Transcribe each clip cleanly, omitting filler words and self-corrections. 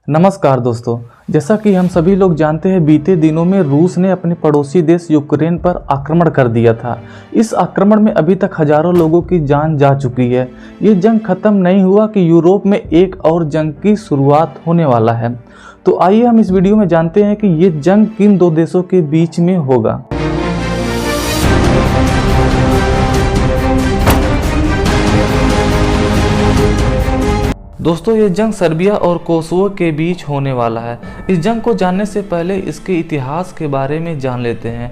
नमस्कार दोस्तों, जैसा कि हम सभी लोग जानते हैं, बीते दिनों में रूस ने अपने पड़ोसी देश यूक्रेन पर आक्रमण कर दिया था। इस आक्रमण में अभी तक हजारों लोगों की जान जा चुकी है। ये जंग खत्म नहीं हुआ कि यूरोप में एक और जंग की शुरुआत होने वाला है। तो आइए हम इस वीडियो में जानते हैं कि ये जंग किन दो देशों के बीच में होगा। दोस्तों, ये जंग सर्बिया और कोसोवो के बीच होने वाला है। इस जंग को जानने से पहले इसके इतिहास के बारे में जान लेते हैं।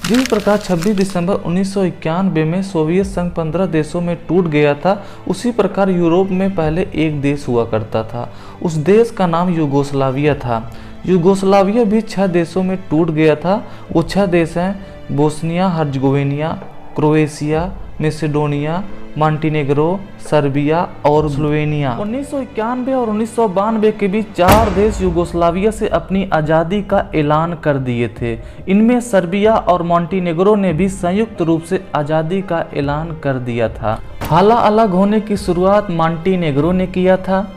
जिस प्रकार 26 दिसंबर 1991 में सोवियत संघ 15 देशों में टूट गया था, उसी प्रकार यूरोप में पहले एक देश हुआ करता था। उस देश का नाम यूगोस्लाविया था। यूगोस्लाविया भी 6 देशों में टूट गया था। वो 6 देश हैं Bosnia Herzegovina, Croatia, Macedonia, Montenegro, Serbia और स्लोवेनिया। 1991 और 1992 के बीच 4 देश यूगोस्लाविया से अपनी आज़ादी का ऐलान कर दिए थे। इनमें सर्बिया और मॉन्टेनेग्रो ने भी संयुक्त रूप से आज़ादी का ऐलान कर दिया था। हालांकि अलग होने की शुरुआत मॉन्टेनेग्रो ने किया था।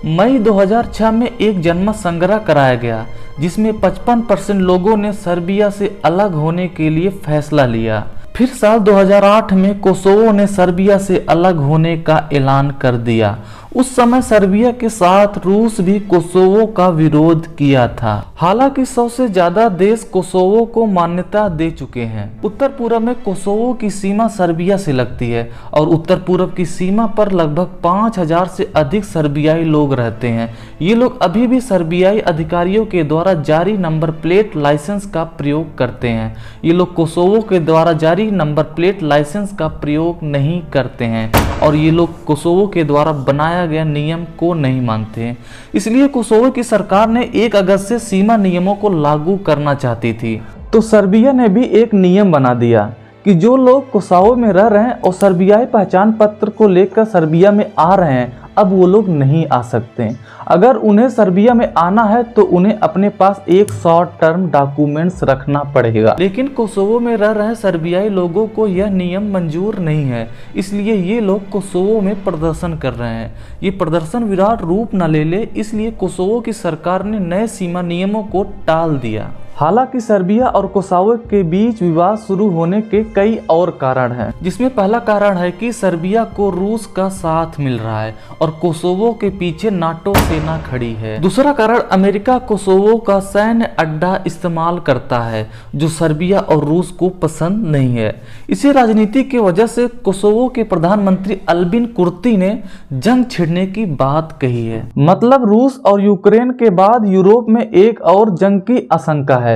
मई 2006 में एक जनमत संग्रह कराया गया, जिसमें 55% लोगों ने सर्बिया से अलग होने के लिए फैसला लिया। फिर साल 2008 में कोसोवो ने सर्बिया से अलग होने का ऐलान कर दिया। उस समय सर्बिया के साथ रूस भी कोसोवो का विरोध किया था। हालांकि 100 से ज्यादा देश कोसोवो को मान्यता दे चुके हैं। उत्तर पूर्व में कोसोवो की सीमा सर्बिया से लगती है और उत्तर पूर्व की सीमा पर लगभग 5000 से अधिक सर्बियाई लोग रहते हैं। ये लोग अभी भी सर्बियाई अधिकारियों के द्वारा जारी नंबर प्लेट लाइसेंस का प्रयोग करते हैं। ये लोग कोसोवो के द्वारा जारी नंबर प्लेट लाइसेंस का प्रयोग नहीं करते हैं और ये लोग कोसोवो के द्वारा बनाया गया नियम को नहीं मानते हैं। इसलिए कोसोवो की सरकार ने 1 अगस्त से सीमा नियमों को लागू करना चाहती थी। तो सर्बिया ने भी एक नियम बना दिया कि जो लोग कोसोवो में रह रहे हैं और सर्बियाई पहचान पत्र को लेकर सर्बिया में आ रहे हैं, अब वो लोग नहीं आ सकते। अगर उन्हें सर्बिया में आना है तो उन्हें अपने पास एक शॉर्ट टर्म डॉक्यूमेंट्स रखना पड़ेगा। लेकिन कोसोवो में रह रहे सर्बियाई लोगों को यह नियम मंजूर नहीं है, इसलिए ये लोग कोसोवो में प्रदर्शन कर रहे हैं। ये प्रदर्शन विराट रूप न ले ले, इसलिए कोसोवो की सरकार ने नए सीमा नियमों को टाल दिया। हालांकि सर्बिया और कोसोवो के बीच विवाद शुरू होने के कई और कारण हैं, जिसमें पहला कारण है कि सर्बिया को रूस का साथ मिल रहा है और कोसोवो के पीछे नाटो सेना खड़ी है। दूसरा कारण, अमेरिका कोसोवो का सैन्य अड्डा इस्तेमाल करता है, जो सर्बिया और रूस को पसंद नहीं है। इसी राजनीति की वजह से कोसोवो के प्रधानमंत्री अल्बिन कुर्ती ने जंग छिड़ने की बात कही है। मतलब रूस और यूक्रेन के बाद यूरोप में एक और जंग की आशंका है।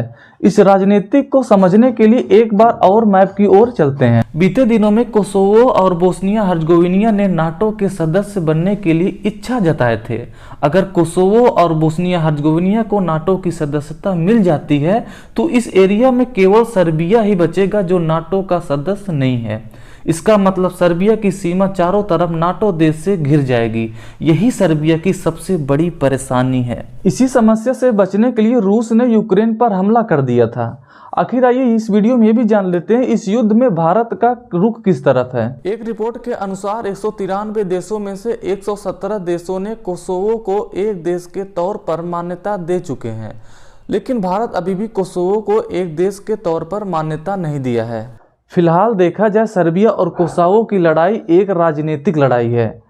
इस राजनीतिक को समझने के लिए एक बार और मैप की ओर चलते हैं। बीते दिनों में कोसोवो और बोस्निया हर्जगोविना ने नाटो के सदस्य बनने के लिए इच्छा जताए थे। अगर कोसोवो और बोस्निया हर्जगोविना को नाटो की सदस्यता मिल जाती है तो इस एरिया में केवल सर्बिया ही बचेगा जो नाटो का सदस्य नहीं है। इसका मतलब सर्बिया की सीमा चारों तरफ नाटो देश से घिर जाएगी। यही सर्बिया की सबसे बड़ी परेशानी है। इसी समस्या से बचने के लिए रूस ने यूक्रेन पर हमला कर दिया था। आखिर आइए इस वीडियो में ये भी जान लेते हैं, इस युद्ध में भारत का रुख किस तरफ है। एक रिपोर्ट के अनुसार 193 देशों में से 117 देशों ने कोसोवो को एक देश के तौर पर मान्यता दे चुके हैं, लेकिन भारत अभी भी कोसोवो को एक देश के तौर पर मान्यता नहीं दिया है। फिलहाल देखा जाए, सर्बिया और कोसोवो की लड़ाई एक राजनीतिक लड़ाई है।